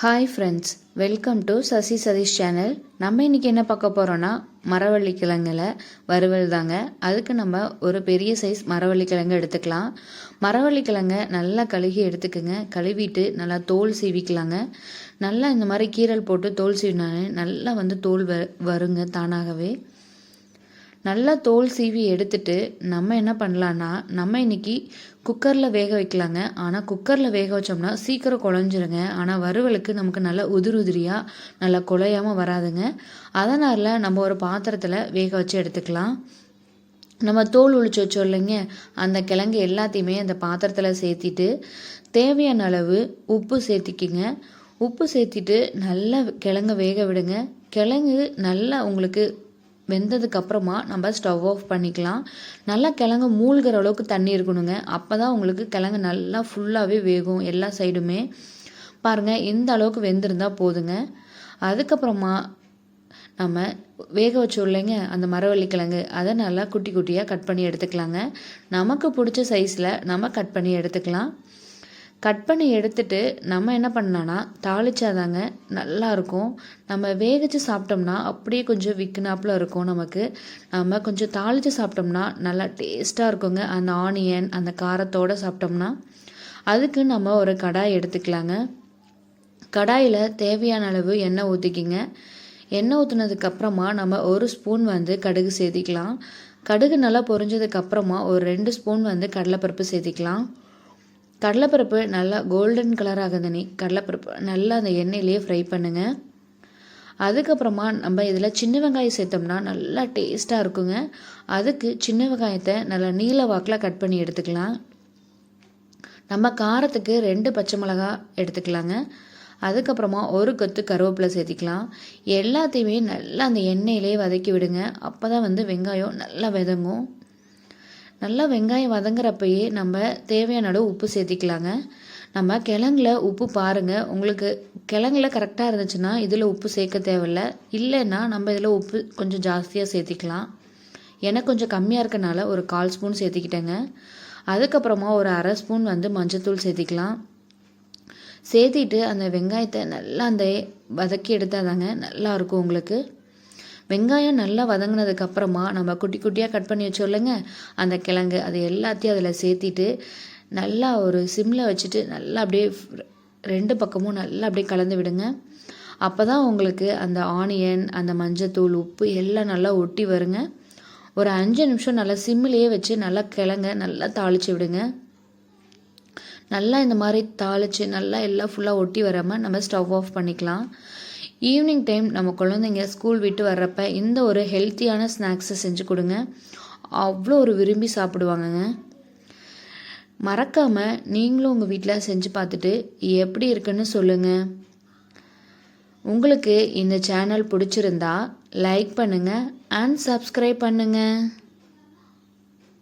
Hi friends, welcome to Sasi Satish channel. நம்ம இன்றைக்கி என்ன பார்க்க போகிறோன்னா மரவள்ளி கிழங்குல வறுவல் தாங்க. அதுக்கு நம்ம ஒரு பெரிய சைஸ் மரவள்ளி கிழங்கு எடுத்துக்கலாம். மரவள்ளி கிழங்கை நல்லா கழுகி எடுத்துக்கோங்க. கழுவிட்டு நல்லா தோல் சீவிக்கலாங்க. நல்லா இந்த மாதிரி கீரல் போட்டு தோல் சீவினாலே நல்லா தோல் வருங்க தானாகவே. நல்லா தோல் சீவி எடுத்துட்டு நம்ம என்ன பண்ணலான்னா, நம்ம இன்னைக்கு குக்கரில் வேக வைக்கலாங்க. ஆனால் குக்கரில் வேக வச்சோம்னா சீக்கிரம் குழஞ்சிருங்க. ஆனால் வறுவலுக்கு நமக்கு நல்லா உதிரியாக நல்லா குழையாமல் வராதுங்க. அதனால் நம்ம ஒரு பாத்திரத்தில் வேக வச்சு எடுத்துக்கலாம். நம்ம தோல் உளிச்சு வச்சோம் இல்லைங்க, அந்த கிழங்கு எல்லாத்தையுமே அந்த பாத்திரத்தில் சேர்த்திட்டு தேவையான அளவு உப்பு சேர்த்திக்கிங்க. உப்பு சேர்த்திட்டு நல்லா கிழங்க வேக விடுங்க. கிழங்கு நல்லா உங்களுக்கு வெந்ததுக்கு அப்புறமா நம்ம ஸ்டவ் ஆஃப் பண்ணிக்கலாம். நல்லா கிழங்கு மூழ்கிற அளவுக்கு தண்ணி இருக்கணுங்க. அப்போ தான் உங்களுக்கு கிழங்கு நல்லா ஃபுல்லாகவே வேகும் எல்லா சைடுமே. பாருங்கள், இந்த அளவுக்கு வெந்திருந்தால் போதுங்க. அதுக்கப்புறமா நம்ம வேக வச்சோம் இல்லைங்க அந்த மரவள்ளி கிழங்கு, அதை நல்லா குட்டி குட்டியாக கட் பண்ணி எடுத்துக்கலாங்க. நமக்கு பிடிச்ச சைஸில் நம்ம கட் பண்ணி எடுத்துக்கலாம். கட் பண்ணி எடுத்துட்டு நம்ம என்ன பண்ணலான்னா தாளிச்சாதாங்க நல்லாயிருக்கும். நம்ம வேகச்சு சாப்பிட்டோம்னா அப்படியே கொஞ்சம் விற்கினாப்புல இருக்கும். நம்ம கொஞ்சம் தாளித்து சாப்பிட்டோம்னா நல்லா டேஸ்ட்டாக இருக்குங்க. அந்த ஆனியன் அந்த காரத்தோடு சாப்பிட்டோம்னா. அதுக்கு நம்ம ஒரு கடாய் எடுத்துக்கலாங்க. கடாயில் தேவையான அளவு எண்ணெய் ஊற்றிக்கிங்க. எண்ணெய் ஊற்றுனதுக்கப்புறமா நம்ம ஒரு ஸ்பூன் கடுகு சேர்த்திக்கலாம். கடுகு நல்லா பொரிஞ்சதுக்கப்புறமா ஒரு 2 ஸ்பூன் கடலைப்பருப்பு சேர்த்திக்கலாம். கடலைப்பருப்பு நல்லா கோல்டன் கலர் ஆகுதுன்னு கடலைப்பருப்பு நல்லா அந்த எண்ணெயிலேயே ஃப்ரை பண்ணுங்கள். அதுக்கப்புறமா நம்ம இதில் சின்ன வெங்காயம் சேர்த்தோம்னா நல்லா டேஸ்ட்டாக இருக்குங்க. அதுக்கு சின்ன வெங்காயத்தை நல்லா நீல வாக்கில் கட் பண்ணி எடுத்துக்கலாம். நம்ம காரத்துக்கு 2 பச்சை மிளகா எடுத்துக்கலாங்க. அதுக்கப்புறமா ஒரு கொத்து கருவேப்பிலை சேர்த்திக்கலாம். எல்லாத்தையுமே நல்லா அந்த எண்ணெயிலே வதக்கி விடுங்க. அப்போ தான் வெங்காயம் நல்லா வதங்கும். நல்லா வெங்காயம் வதங்குறப்பயே நம்ம தேவையான அளவு உப்பு சேர்த்திக்கலாங்க. நம்ம கிழங்குல உப்பு பாருங்கள், உங்களுக்கு கிழங்குல கரெக்டாக இருந்துச்சுன்னா இதில் உப்பு சேர்க்க தேவையில்லை. இல்லைன்னா நம்ம இதில் உப்பு கொஞ்சம் ஜாஸ்தியாக சேர்த்திக்கலாம். எனக்கு கொஞ்சம் கம்மியாக இருக்கனால ஒரு 1/4 ஸ்பூன் சேர்த்திக்கிட்டேங்க. அதுக்கப்புறமா ஒரு 1/2 ஸ்பூன் மஞ்சத்தூள் சேர்த்திக்கலாம். சேர்த்திட்டு அந்த வெங்காயத்தை நல்லா அந்த வதக்கி எடுத்தால் தாங்க நல்லாயிருக்கும் உங்களுக்கு. வெங்காயம் நல்லா வதங்கினதுக்கப்புறமா நம்ம குட்டி குட்டியாக கட் பண்ணி வச்சோம் இல்லைங்க அந்த கிழங்கு, அது எல்லாத்தையும் அதில் சேர்த்திட்டு நல்லா ஒரு சிம்மில் வச்சுட்டு நல்லா அப்படியே 2 பக்கமும் நல்லா அப்படியே கலந்து விடுங்க. அப்போ தான் உங்களுக்கு அந்த ஆனியன் அந்த மஞ்சத்தூள் உப்பு எல்லாம் நல்லா ஒட்டி வருங்க. ஒரு 5 நிமிஷம் நல்லா சிம்மிலேயே வச்சு நல்லா கிழங்க நல்லா தாளித்து விடுங்க. நல்லா இந்த மாதிரி தாளித்து நல்லா எல்லாம் ஃபுல்லாக ஒட்டி வராமல் நம்ம ஸ்டவ் ஆஃப் பண்ணிக்கலாம். ஈவினிங் டைம் நம்ம குழந்தைங்க ஸ்கூல் விட்டு வர்றப்ப இந்த ஒரு ஹெல்த்தியான ஸ்நாக்ஸை செஞ்சு கொடுங்க. அவ்வளோ ஒரு விரும்பி சாப்பிடுவாங்கங்க. மறக்காமல் நீங்களும் உங்கள் வீட்டில் செஞ்சு பார்த்துட்டு எப்படி இருக்குன்னு சொல்லுங்கள். உங்களுக்கு இந்த சேனல் பிடிச்சிருந்தா லைக் பண்ணுங்கள் அண்ட் சப்ஸ்கிரைப் பண்ணுங்கள்.